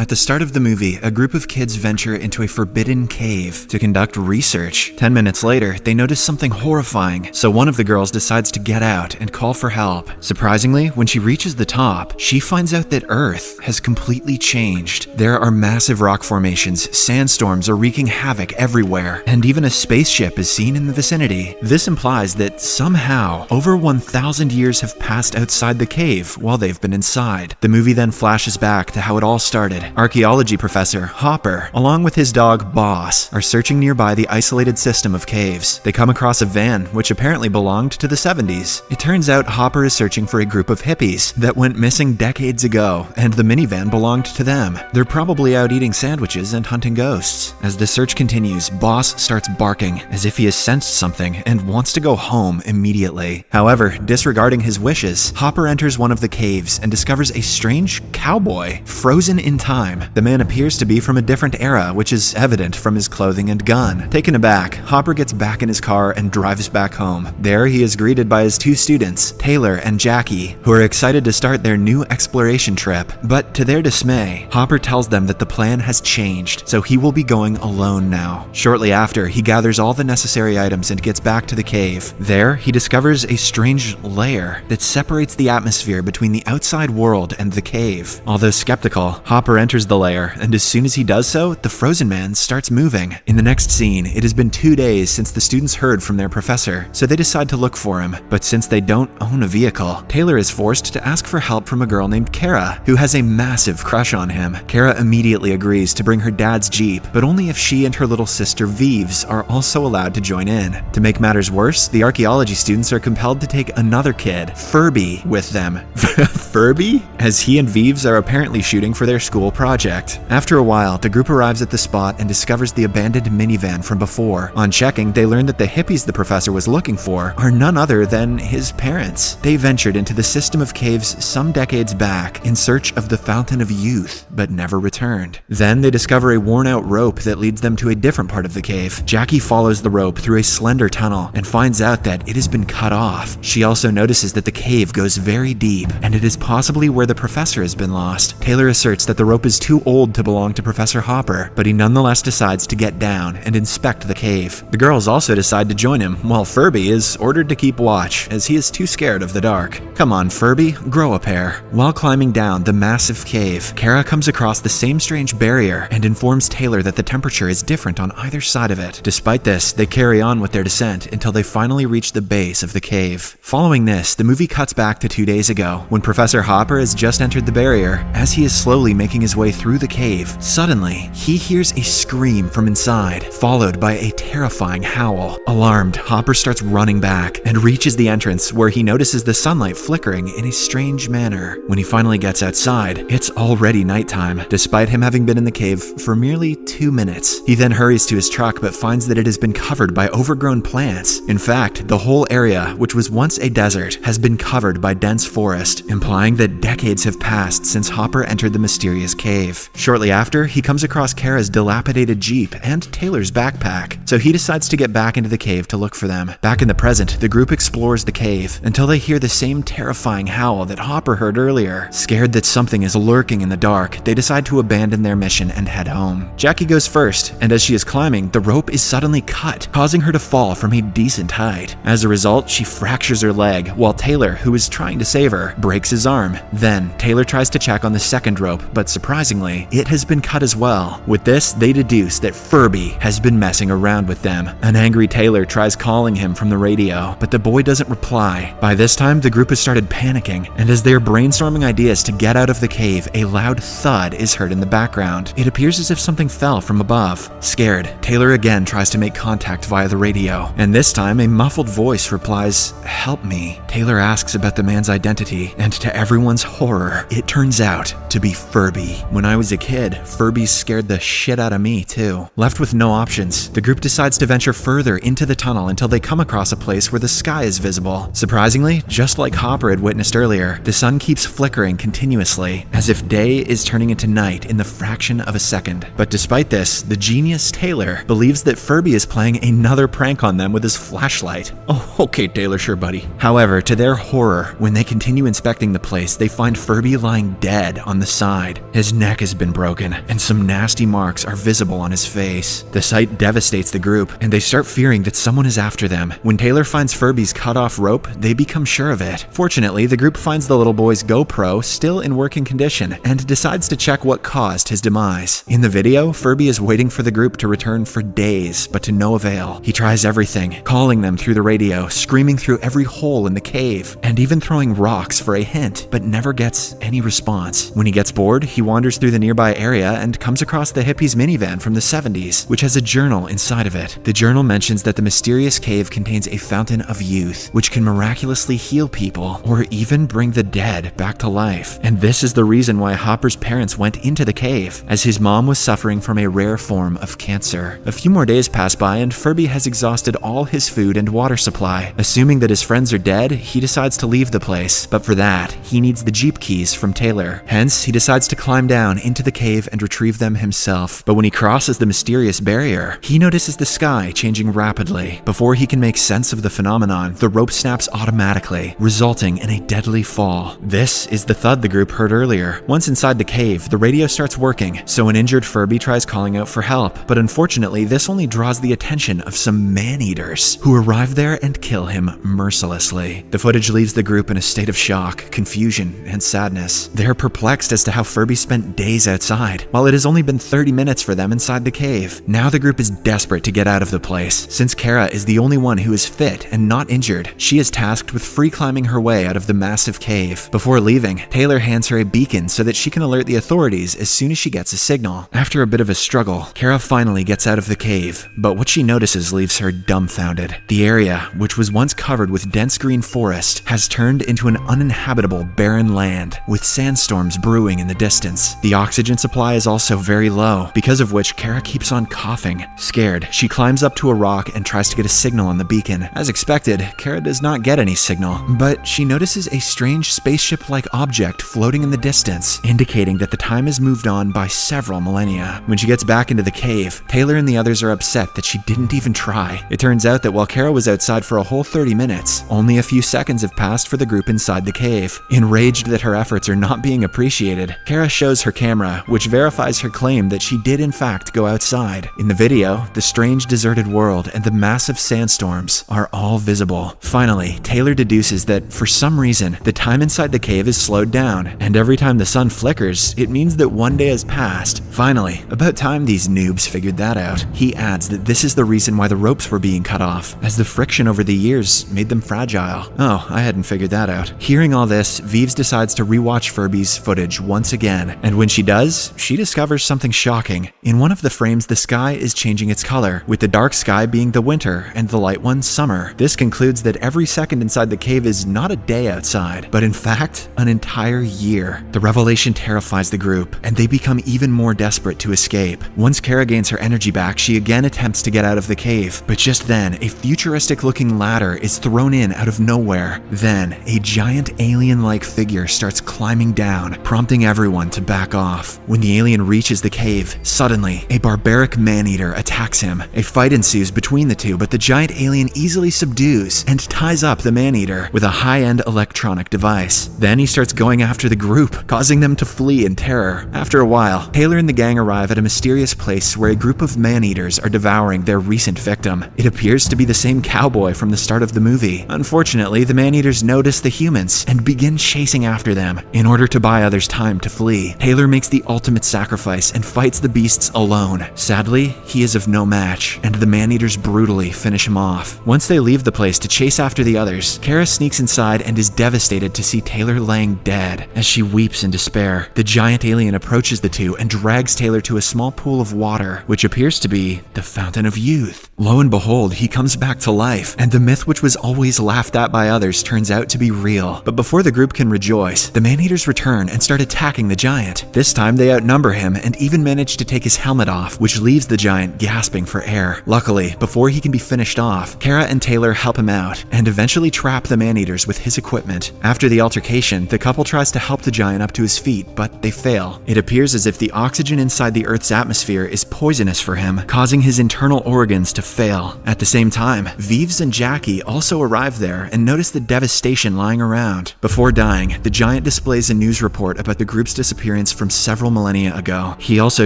At the start of the movie, a group of kids venture into a forbidden cave to conduct research. 10 minutes later, they notice something horrifying, so one of the girls decides to get out and call for help. Surprisingly, when she reaches the top, she finds out that Earth has completely changed. There are massive rock formations, sandstorms are wreaking havoc everywhere, and even a spaceship is seen in the vicinity. This implies that somehow, over 1,000 years have passed outside the cave while they've been inside. The movie then flashes back to how it all started. Archaeology professor Hopper, along with his dog Boss, are searching nearby the isolated system of caves. They come across a van which apparently belonged to the 70s. It turns out Hopper is searching for a group of hippies that went missing decades ago, and the minivan belonged to them. They're probably out eating sandwiches and hunting ghosts. As the search continues, Boss starts barking as if he has sensed something and wants to go home immediately. However, disregarding his wishes, Hopper enters one of the caves and discovers a strange cowboy frozen in time. The man appears to be from a different era, which is evident from his clothing and gun. Taken aback, Hopper gets back in his car and drives back home. There, he is greeted by his two students, Taylor and Jackie, who are excited to start their new exploration trip. But to their dismay, Hopper tells them that the plan has changed, so he will be going alone now. Shortly after, he gathers all the necessary items and gets back to the cave. There, he discovers a strange layer that separates the atmosphere between the outside world and the cave. Although skeptical, Hopper enters the lair, and as soon as he does so, the frozen man starts moving. In the next scene, it has been 2 days since the students heard from their professor, so they decide to look for him. But since they don't own a vehicle, Taylor is forced to ask for help from a girl named Kara, who has a massive crush on him. Kara immediately agrees to bring her dad's Jeep, but only if she and her little sister Vives are also allowed to join in. To make matters worse, the archaeology students are compelled to take another kid, Furby, with them. Furby? As he and Vives are apparently shooting for their school project. After a while, the group arrives at the spot and discovers the abandoned minivan from before. On checking, they learn that the hippies the professor was looking for are none other than his parents. They ventured into the system of caves some decades back in search of the Fountain of Youth, but never returned. Then they discover a worn-out rope that leads them to a different part of the cave. Jackie follows the rope through a slender tunnel and finds out that it has been cut off. She also notices that the cave goes very deep, and it is possibly where the professor has been lost. Taylor asserts that the rope is too old to belong to Professor Hopper, but he nonetheless decides to get down and inspect the cave. The girls also decide to join him, while Furby is ordered to keep watch, as he is too scared of the dark. Come on, Furby, grow a pair. While climbing down the massive cave, Kara comes across the same strange barrier and informs Taylor that the temperature is different on either side of it. Despite this, they carry on with their descent until they finally reach the base of the cave. Following this, the movie cuts back to 2 days ago, when Professor Hopper has just entered the barrier. As he is slowly making his way through the cave, suddenly, he hears a scream from inside, followed by a terrifying howl. Alarmed, Hopper starts running back and reaches the entrance, where he notices the sunlight flickering in a strange manner. When he finally gets outside, it's already nighttime, despite him having been in the cave for merely 2 minutes. He then hurries to his truck but finds that it has been covered by overgrown plants. In fact, the whole area, which was once a desert, has been covered by dense forest, implying that decades have passed since Hopper entered the mysterious cave. Shortly after, he comes across Kara's dilapidated Jeep and Taylor's backpack, so he decides to get back into the cave to look for them. Back in the present, the group explores the cave until they hear the same terrifying howl that Hopper heard earlier. Scared that something is lurking in the dark, they decide to abandon their mission and head home. Jackie goes first, and as she is climbing, the rope is suddenly cut, causing her to fall from a decent height. As a result, she fractures her leg, while Taylor, who is trying to save her, breaks his arm. Then, Taylor tries to check on the second rope, but surprisingly, it has been cut as well. With this, they deduce that Furby has been messing around with them. An angry Taylor tries calling him from the radio, but the boy doesn't reply. By this time, the group has started panicking, and as they are brainstorming ideas to get out of the cave, a loud thud is heard in the background. It appears as if something fell from above. Scared, Taylor again tries to make contact via the radio, and this time a muffled voice replies, "Help me." Taylor asks about the man's identity, and to everyone's horror, it turns out to be Furby. When I was a kid, Furby scared the shit out of me too. Left with no options, the group decides to venture further into the tunnel until they come across a place where the sky is visible. Surprisingly, just like Hopper had witnessed earlier, the sun keeps flickering continuously, as if day is turning into night in the fraction of a second. But despite this, the genius Taylor believes that Furby is playing another prank on them with his flashlight. Oh, okay, Taylor, sure, buddy. However, to their horror, when they continue inspecting the place, they find Furby lying dead on the side. His Furby's neck has been broken, and some nasty marks are visible on his face. The sight devastates the group, and they start fearing that someone is after them. When Taylor finds Furby's cut-off rope, they become sure of it. Fortunately, the group finds the little boy's GoPro still in working condition, and decides to check what caused his demise. In the video, Furby is waiting for the group to return for days, but to no avail. He tries everything, calling them through the radio, screaming through every hole in the cave, and even throwing rocks for a hint, but never gets any response. When he gets bored, he wanders through the nearby area and comes across the hippies minivan from the 70s, which has a journal inside of it. The journal mentions that the mysterious cave contains a fountain of youth, which can miraculously heal people, or even bring the dead back to life. And this is the reason why Hopper's parents went into the cave, as his mom was suffering from a rare form of cancer. A few more days pass by and Furby has exhausted all his food and water supply. Assuming that his friends are dead, he decides to leave the place, but for that, he needs the Jeep keys from Taylor. Hence, he decides to climb down into the cave and retrieve them himself. But when he crosses the mysterious barrier, he notices the sky changing rapidly. Before he can make sense of the phenomenon, the rope snaps automatically, resulting in a deadly fall. This is the thud the group heard earlier. Once inside the cave, the radio starts working, so an injured Furby tries calling out for help, but unfortunately, this only draws the attention of some man-eaters, who arrive there and kill him mercilessly. The footage leaves the group in a state of shock, confusion, and sadness. They're perplexed as to how Furby spent days outside, while it has only been 30 minutes for them inside the cave. Now the group is desperate to get out of the place. Since Kara is the only one who is fit and not injured, she is tasked with free climbing her way out of the massive cave. Before leaving, Taylor hands her a beacon so that she can alert the authorities as soon as she gets a signal. After a bit of a struggle, Kara finally gets out of the cave, but what she notices leaves her dumbfounded. The area, which was once covered with dense green forest, has turned into an uninhabitable barren land, with sandstorms brewing in the distance. The oxygen supply is also very low, because of which Kara keeps on coughing. Scared, she climbs up to a rock and tries to get a signal on the beacon. As expected, Kara does not get any signal, but she notices a strange spaceship-like object floating in the distance, indicating that the time has moved on by several millennia. When she gets back into the cave, Taylor and the others are upset that she didn't even try. It turns out that while Kara was outside for a whole 30 minutes, only a few seconds have passed for the group inside the cave. Enraged that her efforts are not being appreciated, Kara shows her camera, which verifies her claim that she did in fact go outside. In the video, the strange deserted world and the massive sandstorms are all visible. Finally, Taylor deduces that for some reason, the time inside the cave is slowed down, and every time the sun flickers, it means that one day has passed. Finally, about time these noobs figured that out. He adds that this is the reason why the ropes were being cut off, as the friction over the years made them fragile. Oh, I hadn't figured that out. Hearing all this, Vives decides to rewatch Furby's footage once again, and when she does, she discovers something shocking. In one of the frames, the sky is changing its color, with the dark sky being the winter and the light one summer. This concludes that every second inside the cave is not a day outside, but in fact, an entire year. The revelation terrifies the group, and they become even more desperate to escape. Once Kara gains her energy back, she again attempts to get out of the cave, but just then, a futuristic-looking ladder is thrown in out of nowhere. Then, a giant alien-like figure starts climbing down, prompting everyone to back off. When the alien reaches the cave, suddenly, a barbaric man-eater attacks him. A fight ensues between the two, but the giant alien easily subdues and ties up the man-eater with a high-end electronic device. Then he starts going after the group, causing them to flee in terror. After a while, Taylor and the gang arrive at a mysterious place where a group of man-eaters are devouring their recent victim. It appears to be the same cowboy from the start of the movie. Unfortunately, the man-eaters notice the humans and begin chasing after them. In order to buy others time to flee, Taylor makes the ultimate sacrifice and fights the beasts alone. Sadly, he is of no match, and the man-eaters brutally finish him off. Once they leave the place to chase after the others, Kara sneaks inside and is devastated to see Taylor laying dead. As she weeps in despair, the giant alien approaches the two and drags Taylor to a small pool of water, which appears to be the Fountain of Youth. Lo and behold, he comes back to life, and the myth which was always laughed at by others turns out to be real. But before the group can rejoice, the man-eaters return and start attacking the giant. This time they outnumber him and even manage to take his helmet off, which leaves the giant gasping for air. Luckily, before he can be finished off, Kara and Taylor help him out and eventually trap the man-eaters with his equipment. After the altercation, the couple tries to help the giant up to his feet, but they fail. It appears as if the oxygen inside the Earth's atmosphere is poisonous for him, causing his internal organs to fail. At the same time, Vives and Jackie also arrive there and notice the devastation lying around. Before dying, the giant displays a news report about the group's disappearance science from several millennia ago. He also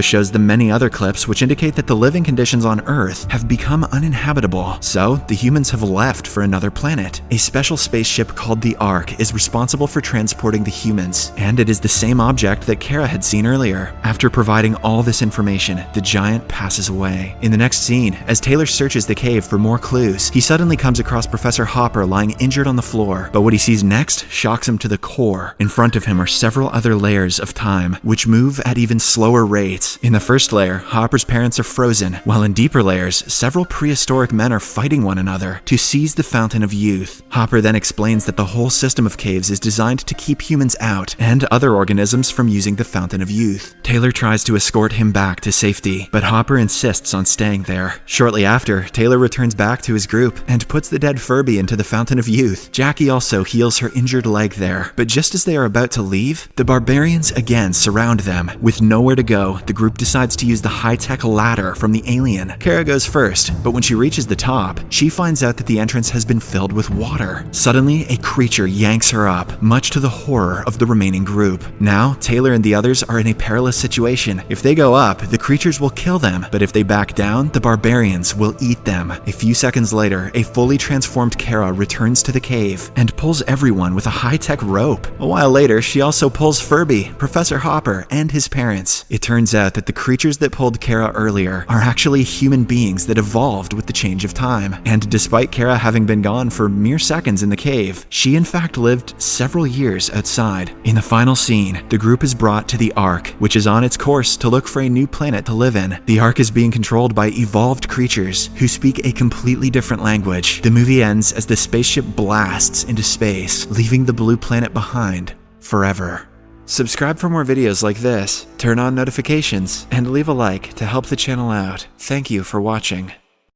shows them many other clips which indicate that the living conditions on Earth have become uninhabitable, so the humans have left for another planet. A special spaceship called the Ark is responsible for transporting the humans, and it is the same object that Kara had seen earlier. After providing all this information, the giant passes away. In the next scene, as Taylor searches the cave for more clues, he suddenly comes across Professor Hopper lying injured on the floor, but what he sees next shocks him to the core. In front of him are several other layers of time, which move at even slower rates. In the first layer, Hopper's parents are frozen, while in deeper layers, several prehistoric men are fighting one another to seize the Fountain of Youth. Hopper then explains that the whole system of caves is designed to keep humans out and other organisms from using the Fountain of Youth. Taylor tries to escort him back to safety, but Hopper insists on staying there. Shortly after, Taylor returns back to his group and puts the dead Furby into the Fountain of Youth. Jackie also heals her injured leg there, but just as they are about to leave, the barbarians again surround them. With nowhere to go, the group decides to use the high-tech ladder from the alien. Kara goes first, but when she reaches the top, she finds out that the entrance has been filled with water. Suddenly, a creature yanks her up, much to the horror of the remaining group. Now, Taylor and the others are in a perilous situation. If they go up, the creatures will kill them, but if they back down, the barbarians will eat them. A few seconds later, a fully transformed Kara returns to the cave and pulls everyone with a high-tech rope. A while later, she also pulls Furby, Professor Hopper, and his parents. It turns out that the creatures that pulled Kara earlier are actually human beings that evolved with the change of time. And despite Kara having been gone for mere seconds in the cave, she in fact lived several years outside. In the final scene, the group is brought to the Ark, which is on its course to look for a new planet to live in. The Ark is being controlled by evolved creatures who speak a completely different language. The movie ends as the spaceship blasts into space, leaving the blue planet behind forever. Subscribe for more videos like this, turn on notifications, and leave a like to help the channel out. Thank you for watching.